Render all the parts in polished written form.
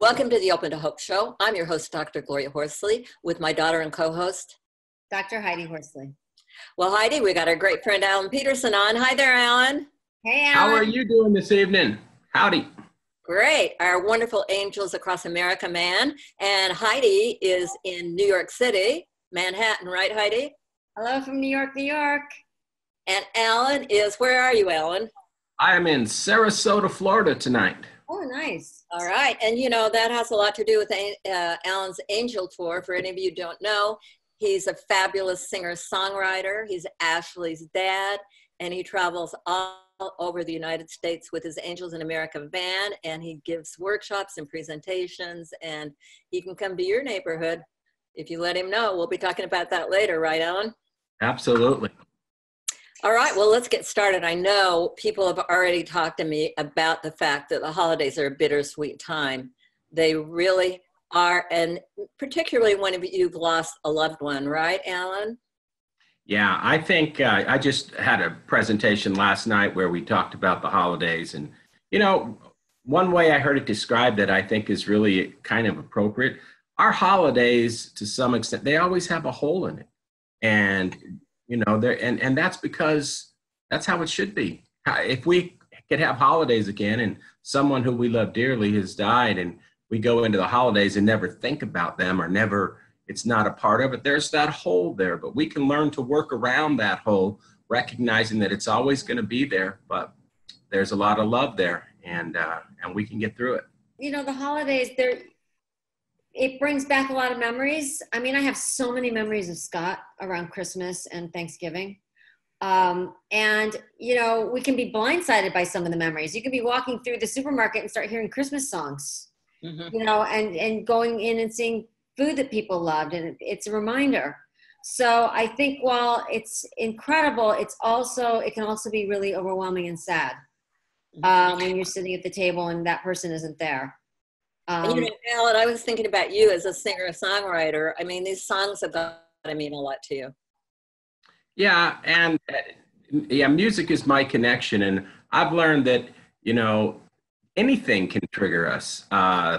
Welcome to the Open to Hope Show. I'm your host, Dr. Gloria Horsley, with my daughter and co-host, Dr. Heidi Horsley. Well, Heidi, we got our great friend Alan Pedersen on. Hi there, Alan. Hey, Alan. How are you doing this evening? Howdy. Great. Our wonderful Angels Across America man. And Heidi is in New York City, Manhattan, right, Heidi? Hello from New York, New York. And Alan is, where are you, Alan? I am in Sarasota, Florida tonight. Oh, nice. All right. And, you know, that has a lot to do with Alan's Angel Tour. For any of you who don't know, he's a fabulous singer-songwriter. He's Ashley's dad, and he travels all over the United States with his Angels in America van, and he gives workshops and presentations, and he can come to your neighborhood if you let him know. We'll be talking about that later, right, Alan? Absolutely. All right, well, let's get started. I know people have already talked to me about the fact that the holidays are a bittersweet time. They really are, and particularly when you've lost a loved one, right, Alan? Yeah, I think I just had a presentation last night where we talked about the holidays. And, you know, one way I heard it described that I think is really kind of appropriate. Our holidays, to some extent, they always have a hole in it. And, you know, and that's because that's how it should be. If we could have holidays again and someone who we love dearly has died and we go into the holidays and never think about them or never, it's not a part of it, there's that hole there. But we can learn to work around that hole, recognizing that it's always going to be there, but there's a lot of love there, and we can get through it. You know, the holidays, it brings back a lot of memories. I mean, I have so many memories of Scott around Christmas and Thanksgiving. And, you know, we can be blindsided by some of the memories. You can be walking through the supermarket and start hearing Christmas songs, you know, and going in and seeing food that people loved. And it's a reminder. So I think while it's incredible, it can also be really overwhelming and sad when you're sitting at the table and that person isn't there. And, you know, Alan, I was thinking about you as a singer-songwriter. I mean, these songs have got to mean a lot to you. Yeah, and yeah, music is my connection, and I've learned that, you know, anything can trigger us.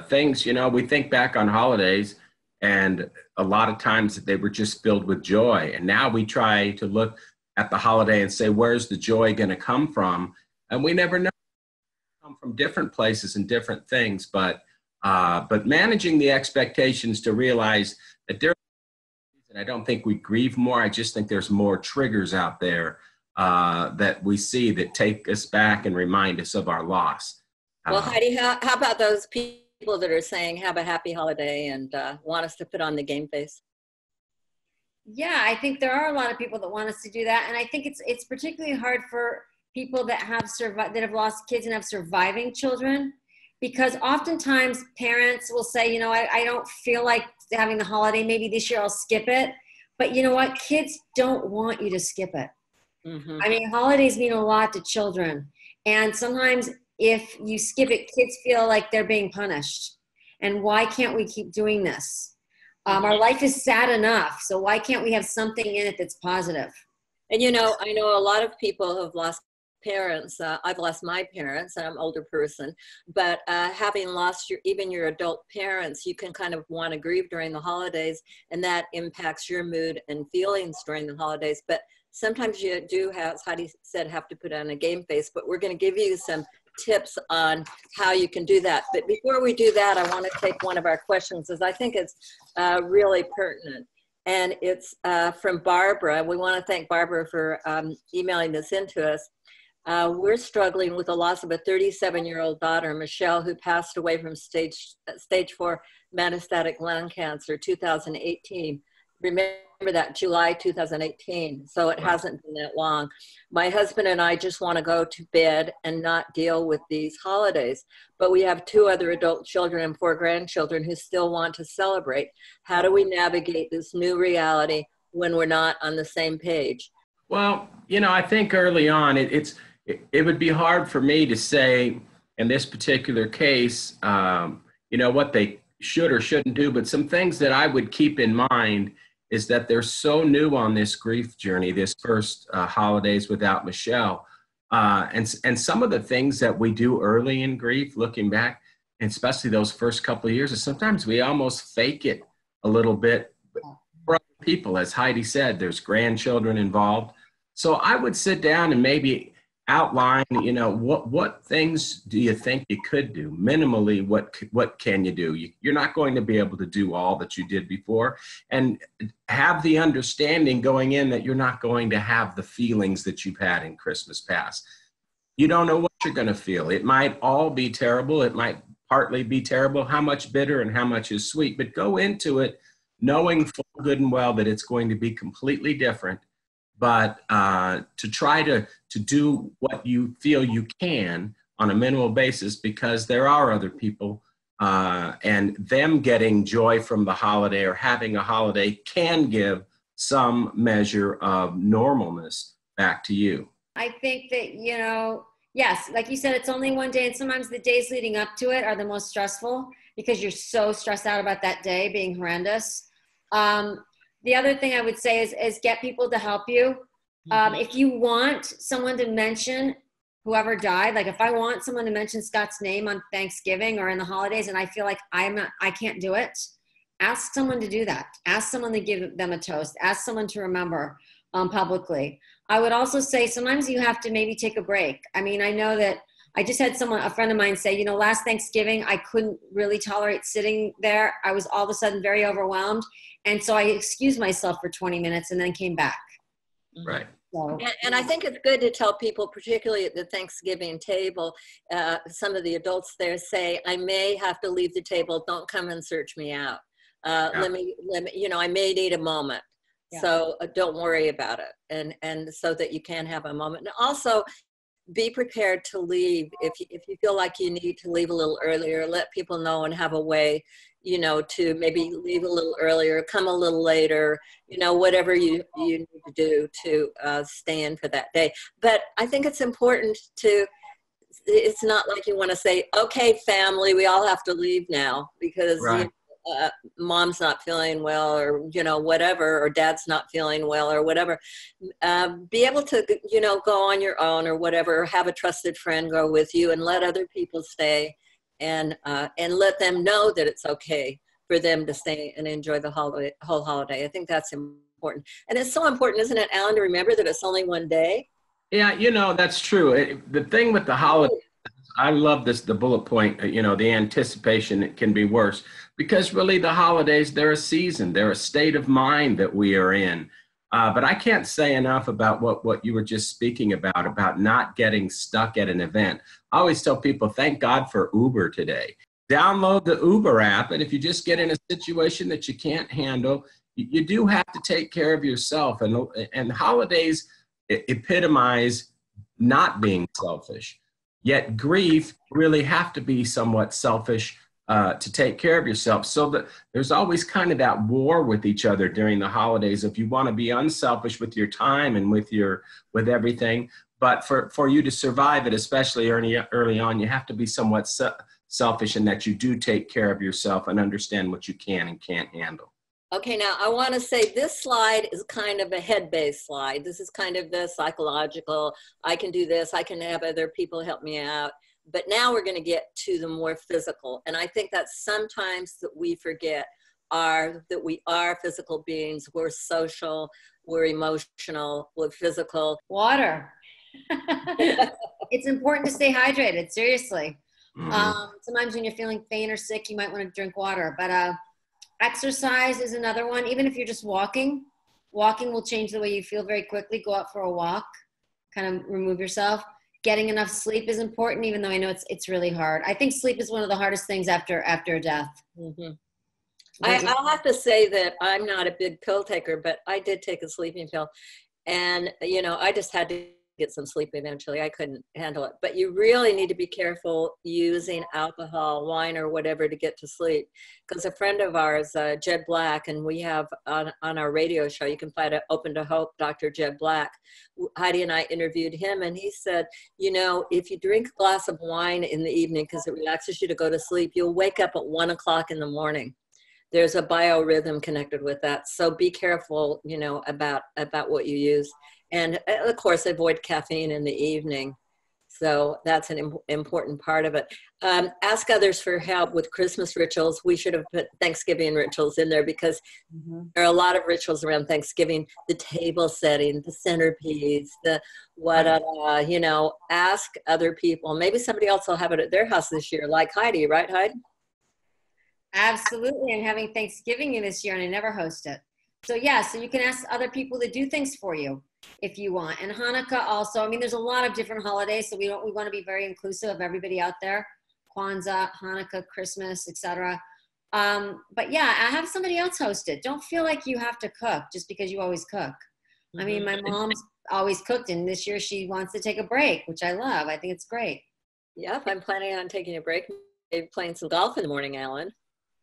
Things, you know, we think back on holidays, and a lot of times they were just filled with joy, and now we try to look at the holiday and say, where's the joy going to come from? And we never know. It come from different places and different things, but managing the expectations to realize that and I don't think we grieve more. I just think there's more triggers out there that we see that take us back and remind us of our loss. Well, Heidi, how about those people that are saying, have a happy holiday and want us to put on the game face? Yeah, I think there are a lot of people that want us to do that. And I think it's particularly hard for people that have lost kids and have surviving children. Because oftentimes parents will say, you know, I don't feel like having the holiday. Maybe this year I'll skip it. But you know what? Kids don't want you to skip it. I mean, holidays mean a lot to children. And sometimes if you skip it, kids feel like they're being punished. And why can't we keep doing this? Our life is sad enough. So why can't we have something in it that's positive? And, you know, I know a lot of people have lost parents. I've lost my parents, and I'm an older person, but having lost even your adult parents, you can kind of want to grieve during the holidays, and that impacts your mood and feelings during the holidays. But sometimes you do have, as Heidi said, have to put on a game face, but we're going to give you some tips on how you can do that. But before we do that, I want to take one of our questions, as I think it's really pertinent. And it's from Barbara. We want to thank Barbara for emailing this into us. We're struggling with the loss of a 37-year-old daughter, Michelle, who passed away from stage 4 metastatic lung cancer, 2018. Remember that, July 2018, so it hasn't been that long. My husband and I just want to go to bed and not deal with these holidays, but we have 2 other adult children and 4 grandchildren who still want to celebrate. How do we navigate this new reality when we're not on the same page? Well, you know, I think early on it would be hard for me to say in this particular case, you know, what they should or shouldn't do, but some things that I would keep in mind is that they're so new on this grief journey, this first holidays without Michelle. And some of the things that we do early in grief, looking back, especially those first couple of years, is sometimes we almost fake it a little bit for other people. As Heidi said, there's grandchildren involved. So I would sit down and maybe outline, what things do you think you could do? Minimally, what can you do? You're not going to be able to do all that you did before, and have the understanding going in that you're not going to have the feelings that you've had in Christmas past. You don't know what you're going to feel. It might all be terrible. It might partly be terrible. How much bitter and how much is sweet? But go into it knowing full good and well that it's going to be completely different. But to try to do what you feel you can on a minimal basis, because there are other people, and them getting joy from the holiday or having a holiday can give some measure of normalness back to you. I think that, yes, like you said, it's only one day, and sometimes the days leading up to it are the most stressful because you're so stressed out about that day being horrendous. The other thing I would say is get people to help you. If you want someone to mention whoever died, like if I want someone to mention Scott's name on Thanksgiving or in the holidays and I feel like I can't do it, ask someone to do that. Ask someone to give them a toast. Ask someone to remember publicly. I would also say sometimes you have to maybe take a break. I mean, I know that I just had a friend of mine say, last Thanksgiving, I couldn't really tolerate sitting there. I was all of a sudden very overwhelmed. And so I excused myself for 20 minutes and then came back. Right. So, and I think it's good to tell people, particularly at the Thanksgiving table, some of the adults there say, I may have to leave the table. Don't come and search me out. Let me, I may need a moment. Yeah. So don't worry about it. And so that you can have a moment. And also be prepared to leave. If you feel like you need to leave a little earlier, let people know and have a way, to maybe leave a little earlier, come a little later, whatever you need to do to stay in for that day. But I think it's important it's not like you want to say, okay, family, we all have to leave now because right. Mom's not feeling well or, whatever, or dad's not feeling well or whatever. Be able to, go on your own or whatever, or have a trusted friend go with you and let other people stay and let them know that it's okay for them to stay and enjoy the whole holiday. I think that's important. And it's so important, isn't it, Alan, to remember that it's only one day? Yeah, that's true. The thing with the holiday, I love the bullet point, the anticipation, it can be worse because really the holidays, they're a season, they're a state of mind that we are in. But I can't say enough about what you were just speaking about not getting stuck at an event. I always tell people, thank God for Uber today. Download the Uber app, and if you just get in a situation that you can't handle, you do have to take care of yourself. And holidays epitomize not being selfish. Yet grief really have to be somewhat selfish to take care of yourself. So that there's always kind of that war with each other during the holidays. If you want to be unselfish with your time and with everything, but for you to survive it, especially early on, you have to be somewhat selfish in that you do take care of yourself and understand what you can and can't handle. Okay, now I want to say this slide is kind of a head-based slide. This is kind of the psychological, I can do this, I can have other people help me out. But now we're going to get to the more physical. And I think that sometimes that we forget that we are physical beings. We're social, we're emotional, we're physical. Water. It's important to stay hydrated, seriously. Mm-hmm. Sometimes when you're feeling faint or sick, you might want to drink water. But exercise is another one. Even if you're just walking will change the way you feel very quickly. Go out for a walk, kind of remove yourself. Getting enough sleep is important, even though I know it's really hard. I think sleep is one of the hardest things after a death. Mm-hmm. I'll have to say that I'm not a big pill taker, but I did take a sleeping pill. And, I just had to get some sleep eventually. I couldn't handle it. But you really need to be careful using alcohol, wine, or whatever to get to sleep. Because a friend of ours, Jed Black, and we have on our radio show, you can find it, Open to Hope, Dr. Jed Black. Heidi and I interviewed him, and he said, if you drink a glass of wine in the evening because it relaxes you to go to sleep, you'll wake up at 1 o'clock in the morning. There's a biorhythm connected with that. So be careful, about what you use. And of course, avoid caffeine in the evening. So that's an important part of it. Ask others for help with Christmas rituals. We should have put Thanksgiving rituals in there because there are a lot of rituals around Thanksgiving, the table setting, the centerpiece, the you know, ask other people. Maybe somebody else will have it at their house this year, like Heidi, right, Heidi? Absolutely. I'm having Thanksgiving this year and I never host it. So yeah, so you can ask other people to do things for you if you want. And Hanukkah also, I mean, there's a lot of different holidays, so we want to be very inclusive of everybody out there. Kwanzaa, Hanukkah, Christmas, etc. But yeah, I have somebody else host it. Don't feel like you have to cook just because you always cook. I mean, my mom's always cooked, and this year she wants to take a break, which I love. I think it's great. Yep, I'm planning on taking a break, maybe playing some golf in the morning, Alan.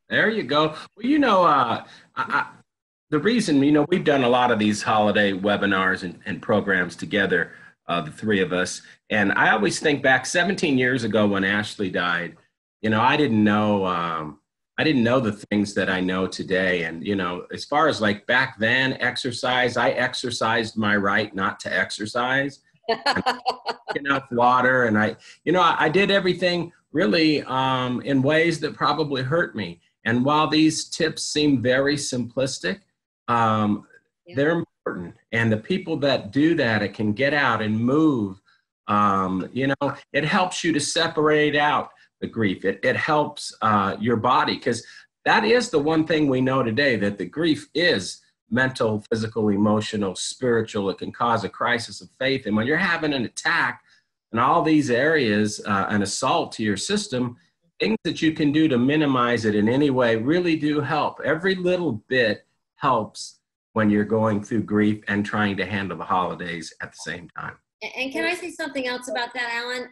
There you go. Well, you know, the reason, you know, we've done a lot of these holiday webinars and programs together, the three of us. And I always think back 17 years ago when Ashley died, you know, I didn't know the things that I know today. And, you know, as far as like back then, exercise, I exercised my right not to exercise. Enough water. And I did everything really in ways that probably hurt me. And while these tips seem very simplistic, they're important. And the people that do that, it can get out and move. You know, it helps you to separate out the grief. It helps your body, because that is the one thing we know today, that the grief is mental, physical, emotional, spiritual. It can cause a crisis of faith. And when you're having an attack in all these areas, an assault to your system, things that you can do to minimize it in any way really do help. Every little bit helps when you're going through grief and trying to handle the holidays at the same time. And can I say something else about that, Alan?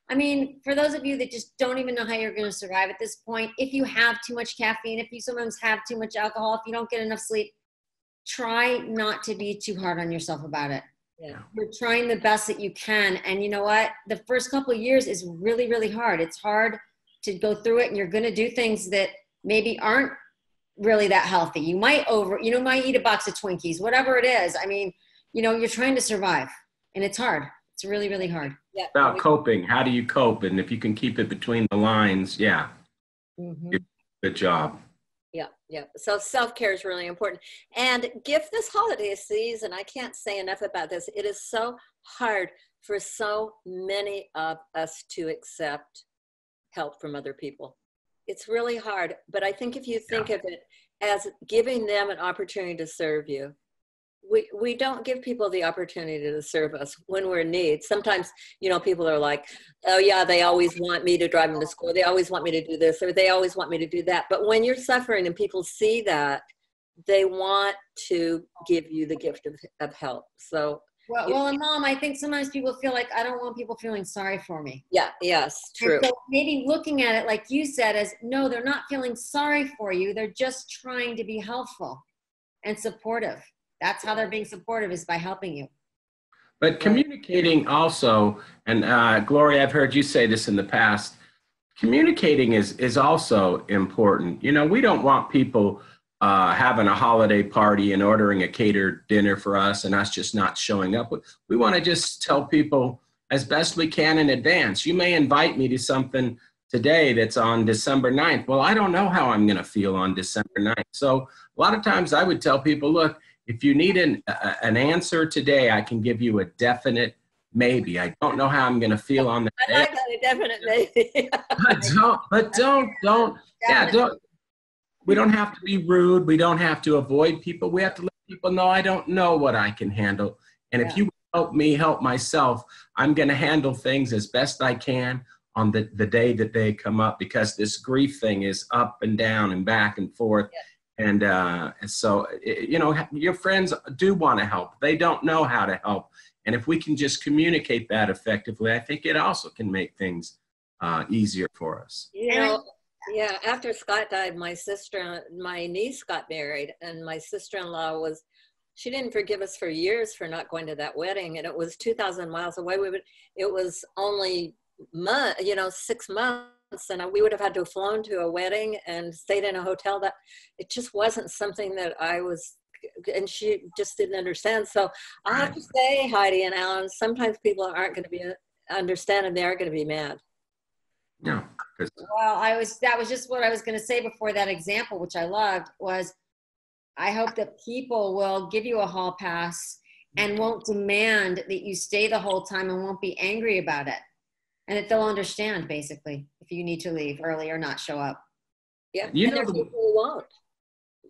I mean, for those of you that just don't even know how you're going to survive at this point, if you have too much caffeine, if you sometimes have too much alcohol, if you don't get enough sleep, try not to be too hard on yourself about it. Yeah. You're trying the best that you can. And you know what? The first couple of years is really, really hard. It's hard to go through it, and you're going to do things that maybe aren't really that healthy. You might might eat a box of Twinkies, whatever it is. I mean, you know, you're trying to survive, and it's hard. It's really, really hard. Yeah. About coping. How do you cope? And if you can keep it between the lines, good job. Yeah. So self-care is really important. And gift this holiday season, I can't say enough about this. It is so hard for so many of us to accept help from other people. It's really hard. But I think if you think of it as giving them an opportunity to serve you, we don't give people the opportunity to serve us when we're in need. Sometimes, you know, people are like, oh yeah, they always want me to drive them to school. They always want me to do this, or they always want me to do that. But when you're suffering and people see that, they want to give you the gift of help. So, well, and Mom, I think sometimes people feel like I don't want people feeling sorry for me. Yeah, yes, true. And so maybe looking at it, like you said, as no, they're not feeling sorry for you. They're just trying to be helpful and supportive. That's how they're being supportive, is by helping you. But communicating also, and Gloria, I've heard you say this in the past, communicating is also important. You know, we don't want people having a holiday party and ordering a catered dinner for us and us just not showing up. We want to just tell people as best we can in advance. You may invite me to something today that's on December 9th. Well, I don't know how I'm going to feel on December 9th. So a lot of times I would tell people, look, if you need an answer today, I can give you a definite maybe. I don't know how I'm going to feel on that. I like that, a definite maybe. don't. We don't have to be rude. We don't have to avoid people. We have to let people know I don't know what I can handle. And if you help me help myself, I'm going to handle things as best I can on the day that they come up, because this grief thing is up and down and back and forth. Yeah. And so, you know, your friends do want to help. They don't know how to help. And if we can just communicate that effectively, I think it also can make things easier for us. You know, yeah, after Scott died, my niece got married, and my sister-in-law she didn't forgive us for years for not going to that wedding. And it was 2,000 miles away. It was only 6 months. And we would have had to have flown to a wedding and stayed in a hotel. That it just wasn't something that and she just didn't understand. So I have to say, Heidi and Alan, sometimes people aren't going to be understand they are going to be mad. No. Well, that was just what I was going to say before that example, which I loved, was I hope that people will give you a hall pass and won't demand that you stay the whole time and won't be angry about it. And that they'll understand, basically, if you need to leave early or not show up. Yeah, and there's people who won't.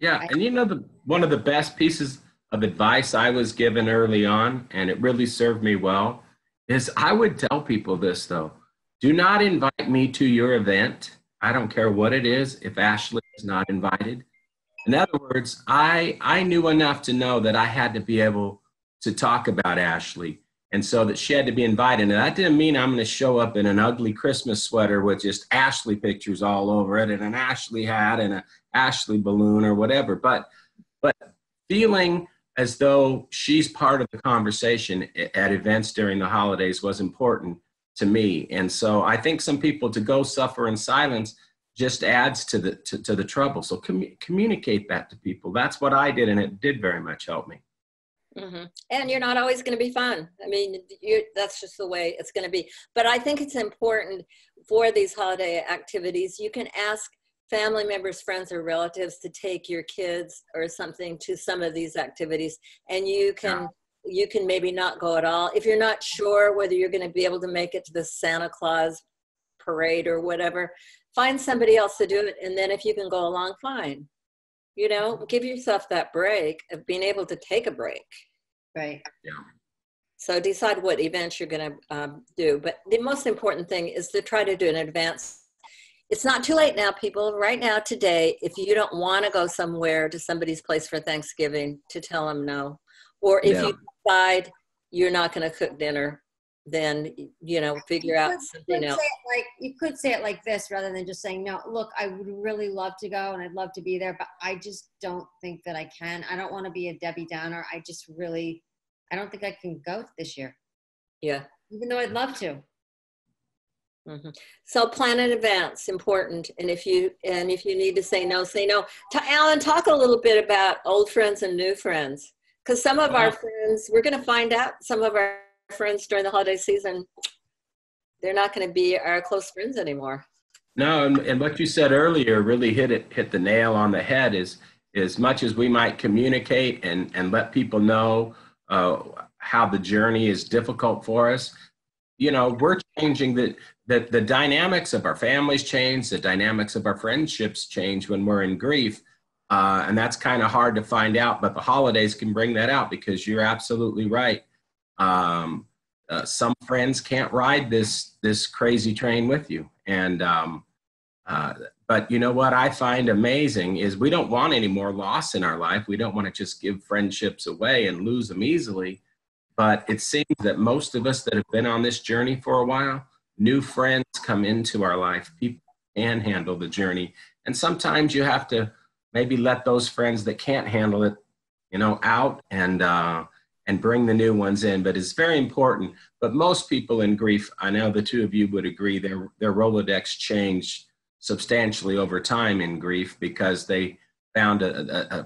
Yeah, and you know, one of the best pieces of advice I was given early on, and it really served me well, is I would tell people this, though. Do not invite me to your event. I don't care what it is if Ashley is not invited. In other words, I knew enough to know that I had to be able to talk about Ashley, and so that she had to be invited. And that didn't mean I'm going to show up in an ugly Christmas sweater with just Ashley pictures all over it and an Ashley hat and an Ashley balloon or whatever. But feeling as though she's part of the conversation at events during the holidays was important to me. And so I think some people, to go suffer in silence just adds to the trouble. So communicate that to people. That's what I did, and it did very much help me. Mm-hmm. And you're not always going to be fun. I mean, that's just the way it's going to be. But I think it's important for these holiday activities. You can ask family members, friends, or relatives to take your kids or something to some of these activities, and you can maybe not go at all. If you're not sure whether you're going to be able to make it to the Santa Claus parade or whatever, find somebody else to do it. And then if you can go along, fine. You know, give yourself that break of being able to take a break. Right. Yeah. So decide what events you're going to do. But the most important thing is to try to do it in advance. It's not too late now, people. Right now, today, if you don't want to go somewhere to somebody's place for Thanksgiving, to tell them no. Or if you decide you're not going to cook dinner, then, you know, figure out something else. You could say it like this rather than just saying, no, look, I would really love to go and I'd love to be there, but I just don't think that I can. I don't want to be a Debbie Downer. I don't think I can go this year. Yeah. Even though I'd love to. Mm-hmm. So plan in advance, important. And if you need to say no, say no. Alan, talk a little bit about old friends and new friends. Because some of our friends, we're going to find out some of our friends during the holiday season, they're not going to be our close friends anymore. No, and what you said earlier really hit the nail on the head. Is as much as we might communicate and let people know how the journey is difficult for us, you know, we're changing the dynamics of our families change, the dynamics of our friendships change when we're in grief. And that's kind of hard to find out, but the holidays can bring that out, because you're absolutely right. Some friends can't ride this crazy train with you. And, but you know what I find amazing is we don't want any more loss in our life. We don't want to just give friendships away and lose them easily. But it seems that most of us that have been on this journey for a while, new friends come into our life. People can handle the journey. And sometimes you have to maybe let those friends that can't handle it, you know, out and bring the new ones in. But it's very important. But most people in grief, I know the two of you would agree, their Rolodex changed substantially over time in grief, because they found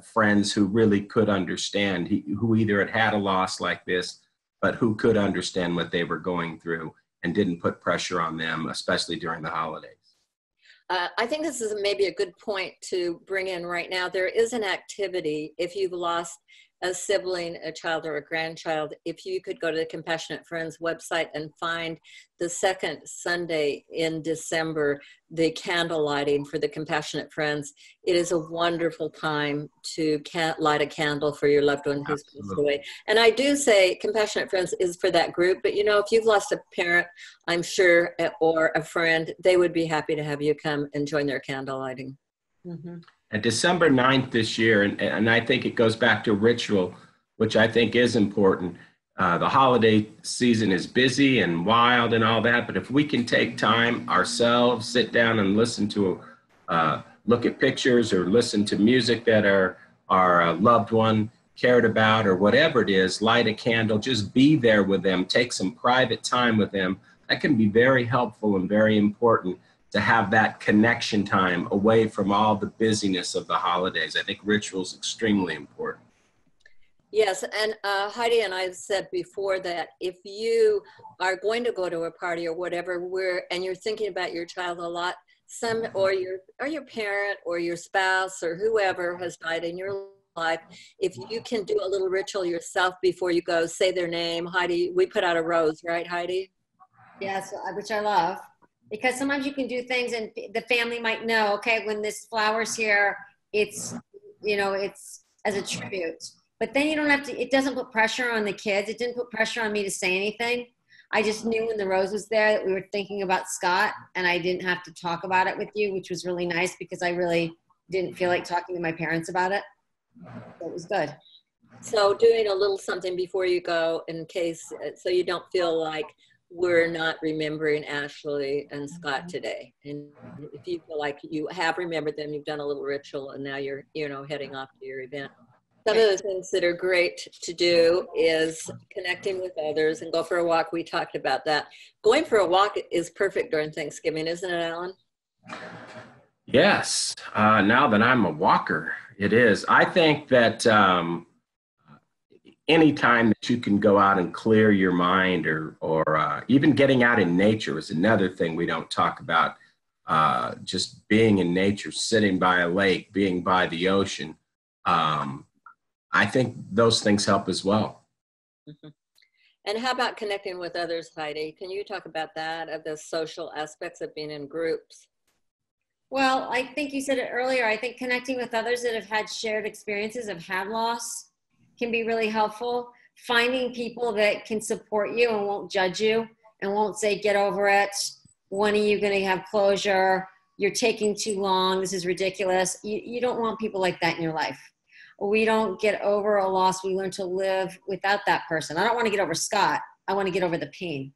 friends who really could understand, who either had a loss like this, but who could understand what they were going through and didn't put pressure on them, especially during the holidays. I think this is maybe a good point to bring in right now. There is an activity, if you've lost a sibling, a child, or a grandchild, if you could go to the Compassionate Friends website and find the second Sunday in December, the candle lighting for the Compassionate Friends. It is a wonderful time to light a candle for your loved one who's passed away. And I do say Compassionate Friends is for that group, but you know, if you've lost a parent, I'm sure, or a friend, they would be happy to have you come and join their candle lighting. Mm-hmm. And December 9th this year, and I think it goes back to ritual, which I think is important. The holiday season is busy and wild and all that, but if we can take time ourselves, sit down and listen to, look at pictures or listen to music that our loved one cared about, or whatever it is, light a candle, just be there with them, take some private time with them, that can be very helpful and very important, to have that connection time away from all the busyness of the holidays. I think ritual is extremely important. Yes, and Heidi and I have said before that if you are going to go to a party or whatever, and you're thinking about your child a lot, or your parent or your spouse or whoever has died in your life, if you can do a little ritual yourself before you go, say their name. Heidi, we put out a rose, right, Heidi? Yes, which I love, because sometimes you can do things and the family might know, okay, when this flower's here, it's, it's as a tribute. But then you don't have to, it doesn't put pressure on the kids. It didn't put pressure on me to say anything. I just knew when the rose was there that we were thinking about Scott, and I didn't have to talk about it with you, which was really nice because I really didn't feel like talking to my parents about it. So it was good. So doing a little something before you go in case, so you don't feel like we're not remembering Ashley and Scott today. And if you feel like you have remembered them, you've done a little ritual and now you're, heading off to your event. Some of the things that are great to do is connecting with others and go for a walk. We talked about that. Going for a walk is perfect during Thanksgiving, isn't it, Alan? Yes. Now that I'm a walker, it is. I think that anytime that you can go out and clear your mind or even getting out in nature is another thing we don't talk about. Just being in nature, sitting by a lake, being by the ocean. I think those things help as well. Mm-hmm. And how about connecting with others, Heidi? Can you talk about that, of the social aspects of being in groups? Well, I think you said it earlier. I think connecting with others that have had shared experiences, have had loss, can be really helpful. Finding people that can support you and won't judge you and won't say, get over it. When are you going to have closure? You're taking too long. This is ridiculous. You don't want people like that in your life. We don't get over a loss. We learn to live without that person. I don't want to get over Scott. I want to get over the pain.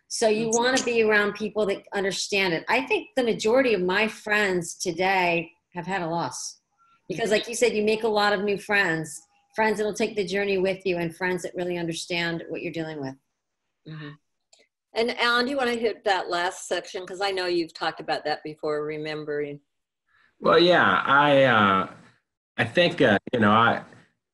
So you want to be around people that understand it. I think the majority of my friends today have had a loss because, like you said, you make a lot of new friends that'll take the journey with you, and friends that really understand what you're dealing with. Mm-hmm. And Alan, do you want to hit that last section? Because I know you've talked about that before, remembering. Well, yeah, I think,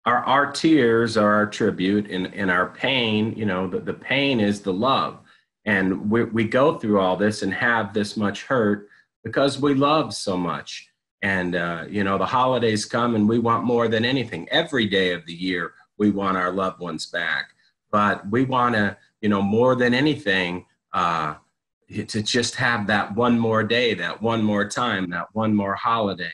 our tears are our tribute, and our pain, the pain is the love. And we go through all this and have this much hurt because we love so much. And, the holidays come and we want more than anything. Every day of the year, we want our loved ones back. But we want to, more than anything, to just have that one more day, that one more time, that one more holiday.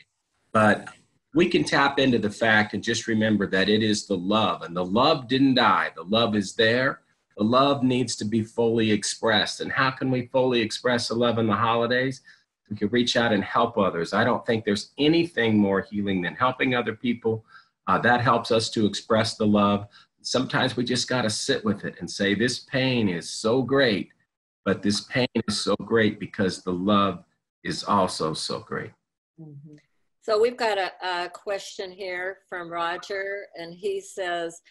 But we can tap into the fact and just remember that it is the love, and the love didn't die. The love is there. The love needs to be fully expressed. And how can we fully express the love in the holidays? We can reach out and help others. I don't think there's anything more healing than helping other people. That helps us to express the love. Sometimes we just got to sit with it and say, this pain is so great, but this pain is so great because the love is also so great. Mm-hmm. So we've got a question here from Roger, and he says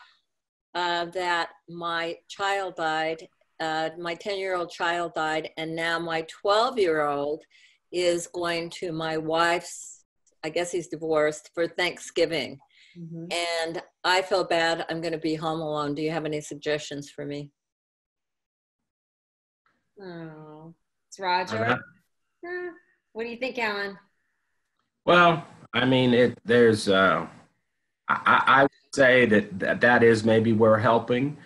that my child died, my 10-year-old child died, and now my 12-year-old is going to my wife's, I guess he's divorced, for Thanksgiving. Mm-hmm. And I feel bad. I'm going to be home alone. Do you have any suggestions for me? Oh, it's Roger. What do you think, Alan? Well, I mean, I would say that is maybe where helping,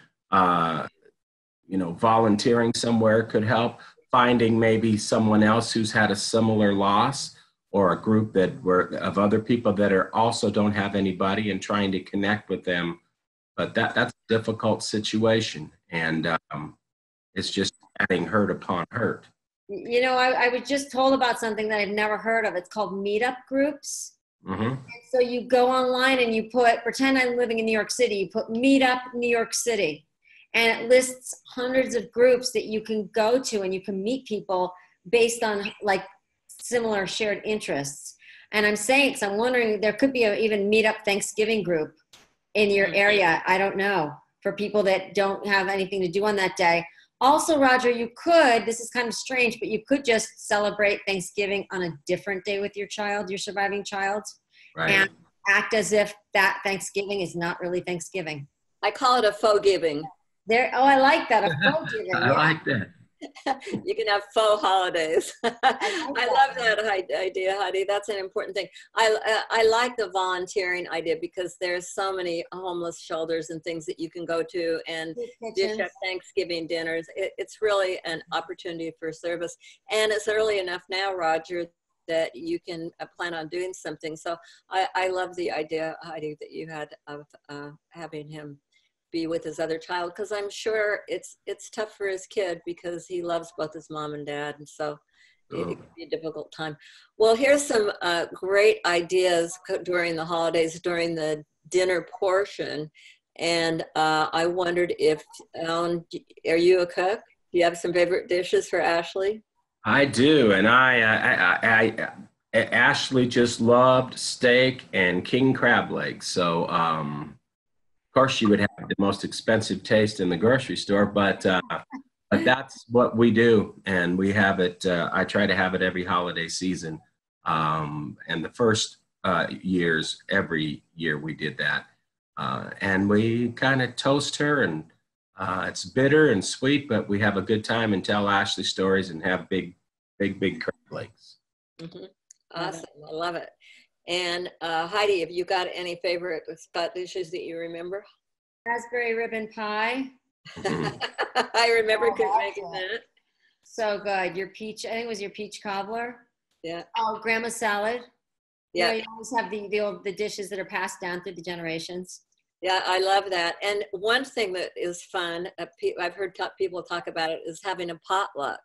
volunteering somewhere could help. Finding maybe someone else who's had a similar loss, or a group of other people that also don't have anybody, and trying to connect with them. But that's a difficult situation, and it's just adding hurt upon hurt. I was just told about something that I've never heard of. It's called meetup groups. Mm-hmm. And so you go online and you pretend I'm living in New York City. You put meetup New York City, and it lists hundreds of groups that you can go to, and you can meet people based on like similar shared interests. And I'm saying, because I'm wondering, there could be even meetup Thanksgiving group in your area. I don't know, for people that don't have anything to do on that day. Also, Roger, this is kind of strange, but you could just celebrate Thanksgiving on a different day with your child, your surviving child, right, and act as if that Thanksgiving is not really Thanksgiving. I call it a faux giving. There. Oh, I like that. A faux giving. I like that. You can have faux holidays. I love that that idea, Heidi. That's an important thing. I like the volunteering idea because there's so many homeless shelters and things that you can go to and dish up Thanksgiving dinners. It's really an opportunity for service. And it's early enough now, Roger, that you can plan on doing something. So I love the idea, Heidi, that you had of having him be with his other child, because I'm sure it's tough for his kid because he loves both his mom and dad, and so it could be a difficult time. Well, here's some great ideas during the holidays, during the dinner portion, and I wondered if, Alan, are you a cook? Do you have some favorite dishes for Ashley? I do, and Ashley just loved steak and king crab legs, so of course, she would have the most expensive taste in the grocery store, but that's what we do, and we have it. I try to have it every holiday season, and the first years, every year we did that, and we kind of toast her, and it's bitter and sweet, but we have a good time and tell Ashley stories and have big crab legs. Mm-hmm. Awesome, I love it. And Heidi, have you got any favorite spot dishes that you remember? Raspberry ribbon pie. I remember making that. So good. Your peach, I think it was your peach cobbler. Yeah. Oh, grandma salad. Yeah. You always have the dishes that are passed down through the generations. Yeah, I love that. And one thing that is fun, I've heard people talk about it, is having a potluck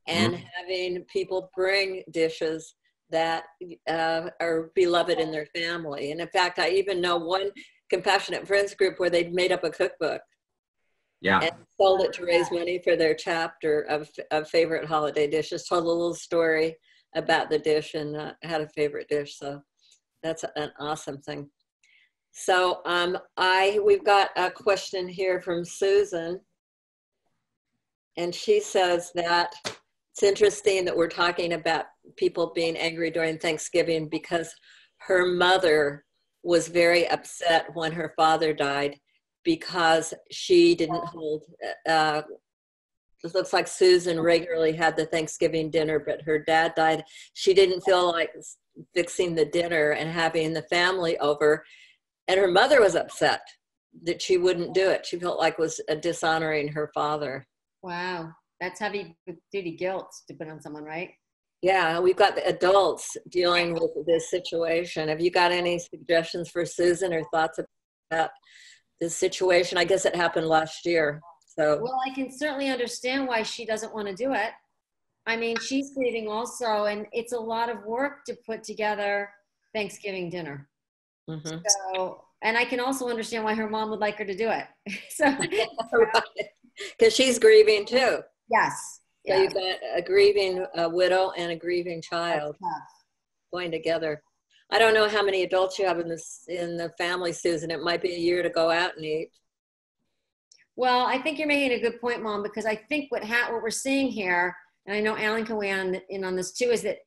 and having people bring dishes that are beloved in their family. And in fact, I even know one Compassionate Friends group where they'd made up a cookbook and sold it to raise money for their chapter of favorite holiday dishes, told a little story about the dish and had a favorite dish. So that's an awesome thing. So we've got a question here from Susan, and she says that it's interesting that we're talking about people being angry during Thanksgiving because her mother was very upset when her father died because she didn't hold, it looks like Susan regularly had the Thanksgiving dinner, but her dad died. She didn't feel like fixing the dinner and having the family over. And her mother was upset that she wouldn't do it. She felt like it was dishonoring her father. Wow. That's heavy duty guilt to put on someone, right? Yeah, we've got the adults dealing with this situation. Have you got any suggestions for Susan or thoughts about this situation? I guess it happened last year. So, well, I can certainly understand why she doesn't want to do it. I mean, she's grieving also, and it's a lot of work to put together Thanksgiving dinner. mm-hmm. So, and I can also understand why her mom would like her to do it. So, because she's grieving too. Yes. So you've got a grieving widow and a grieving child going together. I don't know how many adults you have in the family, Susan. It might be a year to go out and eat. Well, I think you're making a good point, Mom, because I think what we're seeing here, and I know Alan can weigh in on this too, is that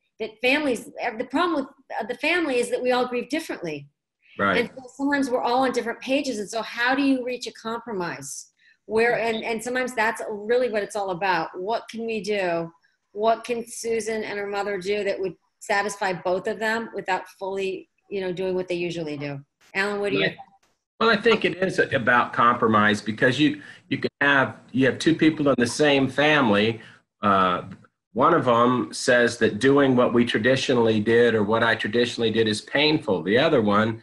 families, the problem with the family is that we all grieve differently. Right. And so sometimes we're all on different pages. And so how do you reach a compromise? And sometimes that's really what it's all about. What can we do? What can Susan and her mother do that would satisfy both of them without fully, doing what they usually do? Alan, what do you think? Well, I think it is about compromise because you have two people in the same family. One of them says that doing what we traditionally did or what I traditionally did is painful. The other one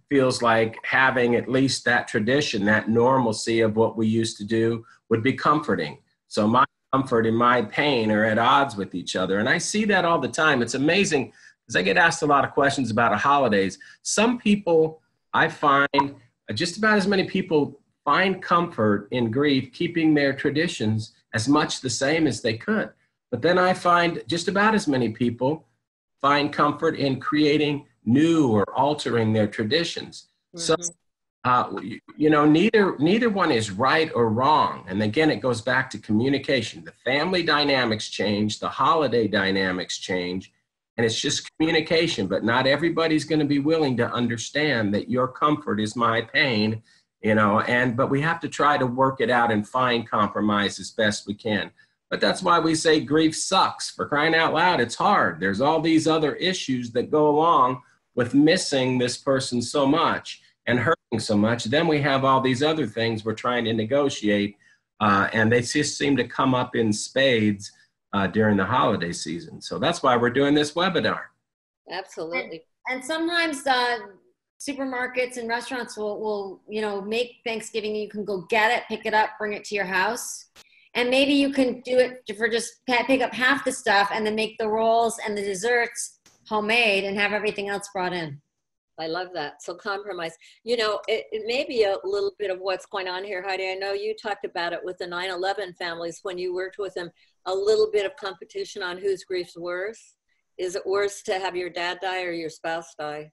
feels like having at least that tradition, that normalcy of what we used to do would be comforting. So my comfort and my pain are at odds with each other. And I see that all the time. It's amazing because I get asked a lot of questions about holidays. Some people, I find, just about as many people find comfort in grief, keeping their traditions as much the same as they could. But then I find just about as many people find comfort in creating new or altering their traditions. Mm-hmm. So, neither one is right or wrong. And again, it goes back to communication. The family dynamics change, the holiday dynamics change, and it's just communication. But not everybody's going to be willing to understand that your comfort is my pain but we have to try to work it out and find compromise as best we can. But that's why we say grief sucks. For crying out loud, it's hard. There's all these other issues that go along with missing this person so much and hurting so much. Then we have all these other things we're trying to negotiate, and they just seem to come up in spades during the holiday season. So that's why we're doing this webinar. Absolutely. And sometimes supermarkets and restaurants will make Thanksgiving. You can go get it, pick it up, bring it to your house. And maybe you can do it for just pick up half the stuff and then make the rolls and the desserts homemade and have everything else brought in. I love that. So compromise. It may be a little bit of what's going on here, Heidi. I know you talked about it with the 9/11 families when you worked with them, a little bit of competition on whose grief's worse. Is it worse to have your dad die or your spouse die,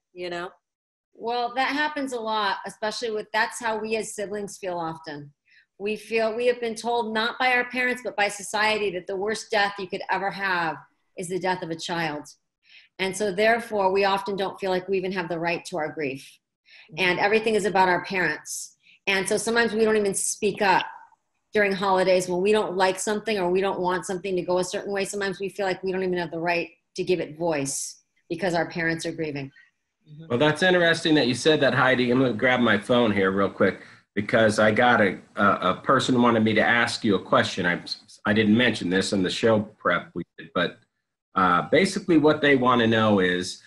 Well, that happens a lot, especially that's how we as siblings feel often. We have been told, not by our parents, but by society, that the worst death you could ever have is the death of a child. And so therefore, we often don't feel like we even have the right to our grief. And everything is about our parents. And so sometimes we don't even speak up during holidays when we don't like something or we don't want something to go a certain way. Sometimes we feel like we don't even have the right to give it voice because our parents are grieving. Well, that's interesting that you said that, Heidi. I'm going to grab my phone here real quick, because I got a person who wanted me to ask you a question. I didn't mention this in the show prep we did, but basically what they want to know is,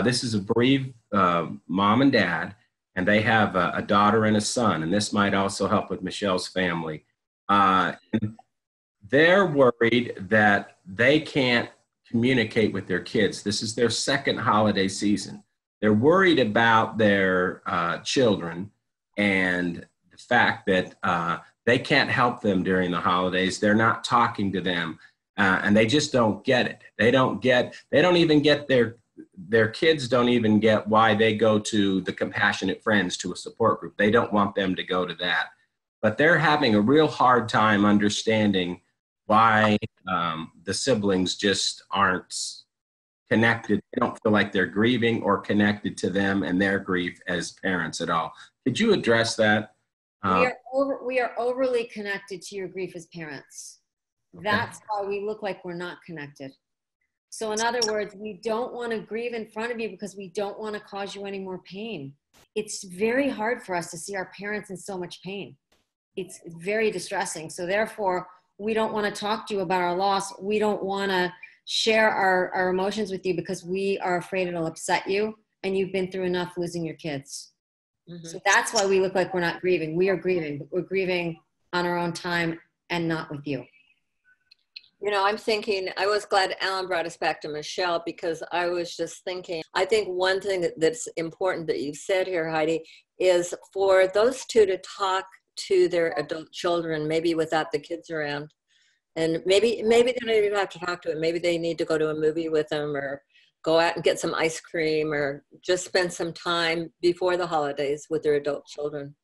this is a bereaved mom and dad, and they have a daughter and a son, and this might also help with Michelle's family. They're worried that they can't communicate with their kids. This is their second holiday season. They're worried about their children and the fact that they can't help them during the holidays. They're not talking to them, and they just don't get it. They don't even get their kids don't even get why they go to the Compassionate Friends, to a support group. They don't want them to go to that. But they're having a real hard time understanding why the siblings just aren't connected. They don't feel like they're grieving or connected to them and their grief as parents at all. Could you address that? We are overly connected to your grief as parents. Okay. That's why we look like we're not connected. So in other words, we don't want to grieve in front of you because we don't want to cause you any more pain. It's very hard for us to see our parents in so much pain. It's very distressing. So therefore, we don't want to talk to you about our loss. We don't want to share our emotions with you because we are afraid it'll upset you, and you've been through enough losing your kids. Mm-hmm. So that's why we look like we're not grieving. We are grieving, but we're grieving on our own time and not with you. I'm thinking, I was glad Alan brought us back to Michelle, because I was just thinking, I think one thing that's important that you've said here, Heidi, is for those two to talk to their adult children, maybe without the kids around. And maybe they don't even have to talk to them. Maybe they need to go to a movie with them, or go out and get some ice cream, or just spend some time before the holidays with their adult children.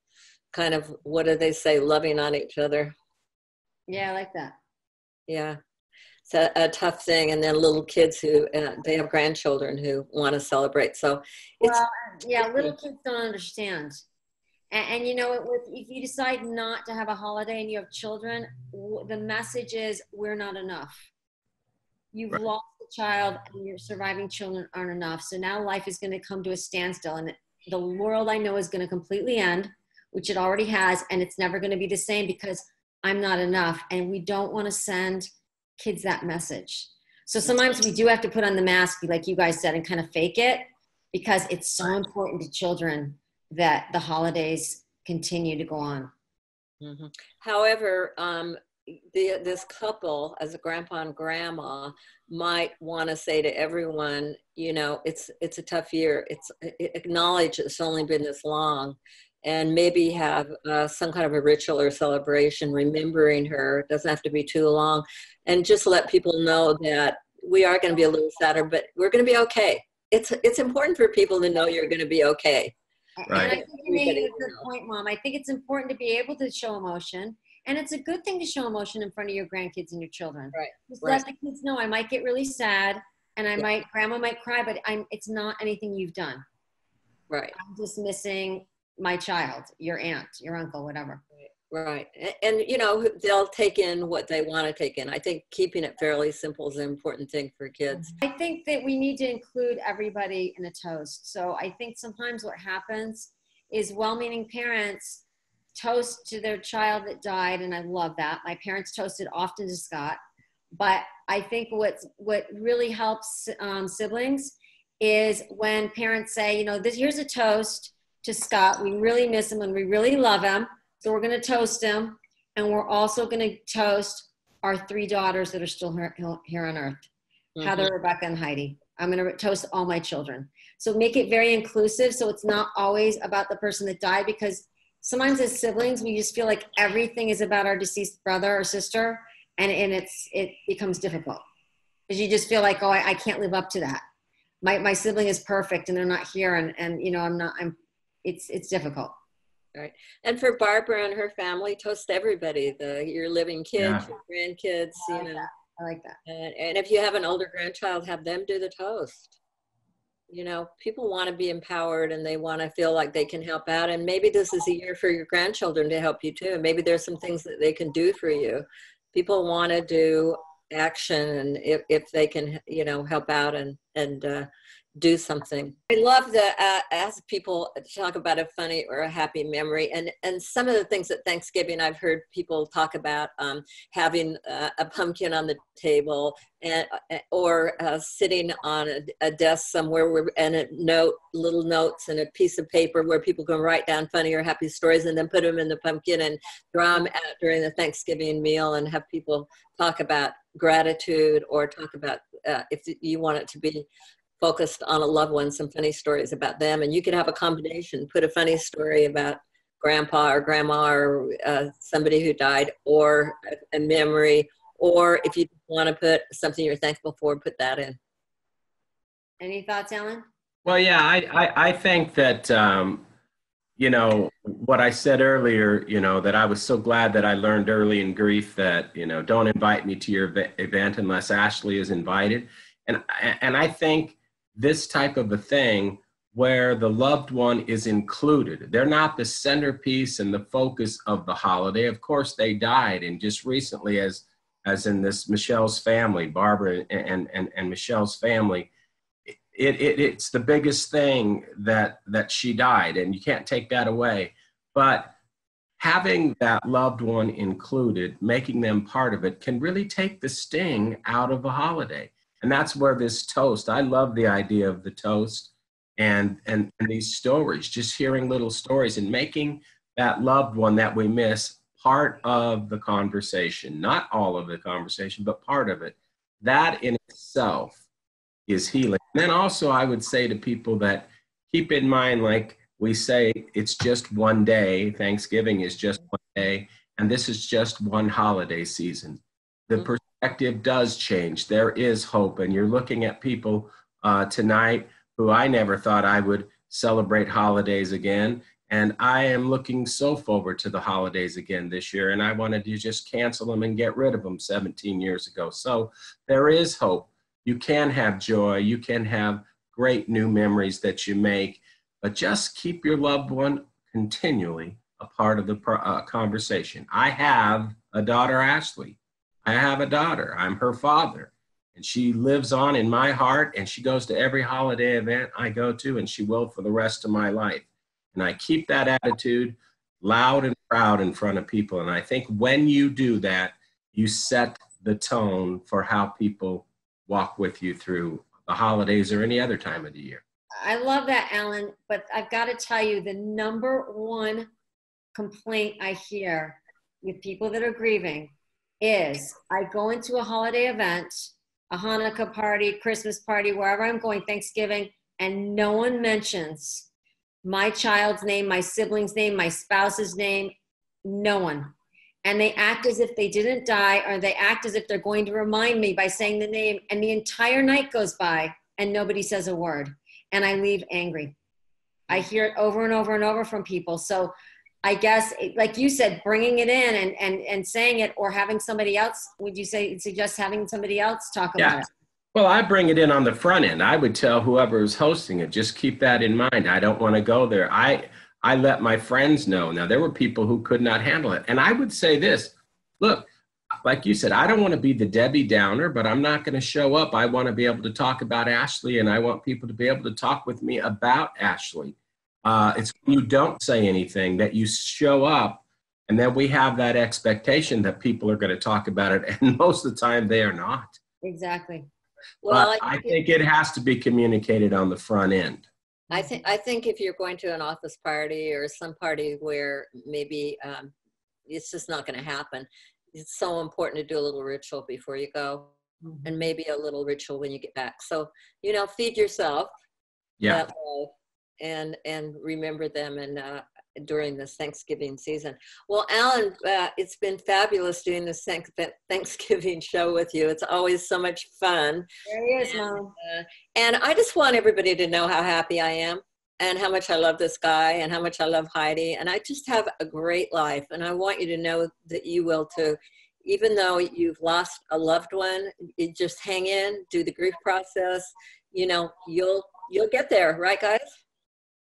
Kind of, what do they say, loving on each other. Yeah, I like that. Yeah. It's a tough thing. And then little kids who, they have grandchildren who want to celebrate. So little kids don't understand. And if you decide not to have a holiday and you have children, the message is, we're not enough. You've Right. lost a child, and your surviving children aren't enough. So now life is going to come to a standstill, and the world I know is going to completely end, which it already has, and it's never going to be the same because I'm not enough. And we don't want to send kids that message. So sometimes we do have to put on the mask, like you guys said, and kind of fake it, because it's so important to children that the holidays continue to go on. Mm-hmm. However, this couple, as a grandpa and grandma, might want to say to everyone, it's a tough year. Acknowledge it's only been this long, and maybe have some kind of a ritual or celebration remembering her. It doesn't have to be too long, and just let people know that we are going to be a little sadder, but we're going to be okay. It's important for people to know you're going to be okay. Right. And I think you made a good point, Mom. I think it's important to be able to show emotion. And it's a good thing to show emotion in front of your grandkids and your children. Right. Just let the kids know, I might get really sad, and grandma might cry, but it's not anything you've done. Right. I'm just missing my child, your aunt, your uncle, whatever. Right. And, you know, they'll take in what they want to take in. I think keeping it fairly simple is an important thing for kids. I think that we need to include everybody in a toast. So I think sometimes what happens is well-meaning parents toast to their child that died, and I love that. My parents toasted often to Scott. But I think what really helps siblings is when parents say, you know, here's a toast to Scott. We really miss him and we really love him. So we're going to toast him, and we're also going to toast our 3 daughters that are still here on earth, Heather, Rebecca, and Heidi. I'm going to toast all my children. So make it very inclusive, so it's not always about the person that died, because sometimes as siblings, we just feel like everything is about our deceased brother or sister, and it becomes difficult because you just feel like, oh, I can't live up to that. My sibling is perfect, and they're not here, and you know, it's difficult. Right. And for Barbara and her family, toast everybody, your living kids, your grandkids, you know. I like that. And if you have an older grandchild, have them do the toast. You know, people want to be empowered and they want to feel like they can help out. And maybe this is a year for your grandchildren to help you too. Maybe there's some things that they can do for you. People want to do action, and if they can, you know, help out and do something. I love to ask people to talk about a funny or a happy memory, and some of the things at Thanksgiving I've heard people talk about having a pumpkin on the table, or sitting on a desk somewhere and little notes and a piece of paper where people can write down funny or happy stories and then put them in the pumpkin and draw them out during the Thanksgiving meal, and have people talk about gratitude, or talk about if you want it to be focused on a loved one, some funny stories about them. And you could have a combination, put a funny story about grandpa or grandma or somebody who died, or a memory, or if you want to put something you're thankful for, put that in. Any thoughts, Alan? Well, yeah, I think that, you know, what I said earlier, you know, that I was so glad that I learned early in grief that, you know, don't invite me to your event unless Ashley is invited. And I think this type of a thing where the loved one is included. They're not the centerpiece and the focus of the holiday. Of course, they died, and just recently, as in this Michelle's family, Barbara and Michelle's family, it's the biggest thing that she died, and you can't take that away. But having that loved one included, making them part of it, can really take the sting out of a holiday. And that's where this toast, I love the idea of the toast and these stories, just hearing little stories and making that loved one that we miss part of the conversation, not all of the conversation, but part of it. That in itself is healing. And then also I would say to people that keep in mind, like we say, it's just one day. Thanksgiving is just one day, and this is just one holiday season. The perspective does change. There is hope, and you're looking at people tonight who I never thought I would celebrate holidays again, and I am looking so forward to the holidays again this year, and I wanted to just cancel them and get rid of them 17 years ago. So there is hope. You can have joy. You can have great new memories that you make, but just keep your loved one continually a part of the conversation. I have a daughter, Ashley. I have a daughter. I'm her father, and she lives on in my heart, and she goes to every holiday event I go to, and she will for the rest of my life. And I keep that attitude loud and proud in front of people. And I think when you do that, you set the tone for how people walk with you through the holidays or any other time of the year. I love that, Alan, but I've got to tell you, the number one complaint I hear with people that are grieving is I go into a holiday event, a Hanukkah party, Christmas party, wherever I'm going, Thanksgiving, and no one mentions my child's name, my sibling's name, my spouse's name, no one. And they act as if they didn't die, or they act as if they're going to remind me by saying the name, and the entire night goes by and nobody says a word, and I leave angry. I hear it over and over and over from people. So I guess, like you said, bringing it in and saying it, or having somebody else, would you suggest having somebody else talk about it? Well, I bring it in on the front end. I would tell whoever is hosting it, just keep that in mind. I don't want to go there. I let my friends know. Now, there were people who could not handle it. And I would say this, look, like you said, I don't want to be the Debbie Downer, but I'm not going to show up. I want to be able to talk about Ashley, and I want people to be able to talk with me about Ashley. It's when you don't say anything that you show up, and then we have that expectation that people are going to talk about it, and most of the time they are not. Exactly. Well, But I think it has to be communicated on the front end. I think if you're going to an office party or some party where maybe it's just not going to happen, it's so important to do a little ritual before you go, and maybe a little ritual when you get back. So, feed yourself that way and remember them during this Thanksgiving season. Well, Alan, it's been fabulous doing this Thanksgiving show with you. It's always so much fun. There he is, Mom. And I just want everybody to know how happy I am and how much I love this guy and how much I love Heidi. And I just have a great life. And I want you to know that you will too. Even though you've lost a loved one, you just hang in, do the grief process. You'll get there. Right, guys?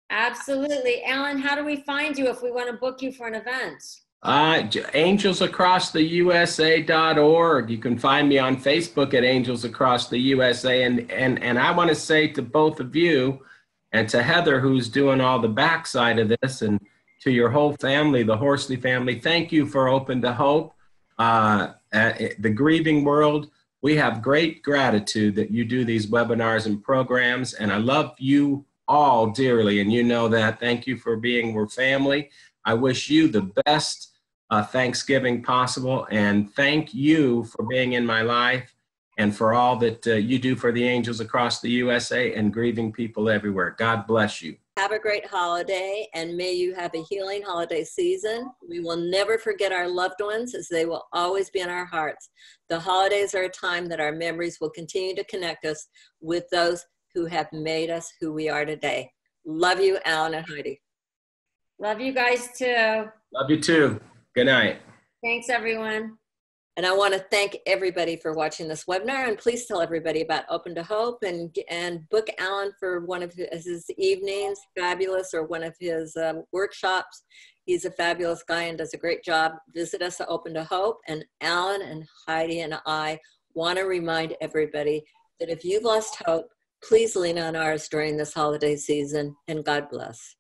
Absolutely. Alan, how do we find you if we want to book you for an event? AngelsAcrossTheUSA.org. You can find me on Facebook at Angels Across the USA. And I want to say to both of you and to Heather, who's doing all the backside of this, and to your whole family, the Horsley family, thank you for Open to Hope. The grieving world, we have great gratitude that you do these webinars and programs. And I love you all dearly, and you know that. Thank you for being we're family. I wish you the best Thanksgiving possible, and thank you for being in my life and for all that you do for the Angels Across the USA and grieving people everywhere. God bless you. Have a great holiday, and may you have a healing holiday season. We will never forget our loved ones, as they will always be in our hearts. The holidays are a time that our memories will continue to connect us with those who have made us who we are today. Love you, Alan and Heidi. Love you guys too. Love you too. Good night. Thanks, everyone. And I want to thank everybody for watching this webinar, and please tell everybody about Open to Hope and book Alan for one of his evenings, fabulous, or one of his workshops. He's a fabulous guy and does a great job. Visit us at Open to Hope, and Alan and Heidi and I want to remind everybody that if you've lost hope, please lean on ours during this holiday season, and God bless.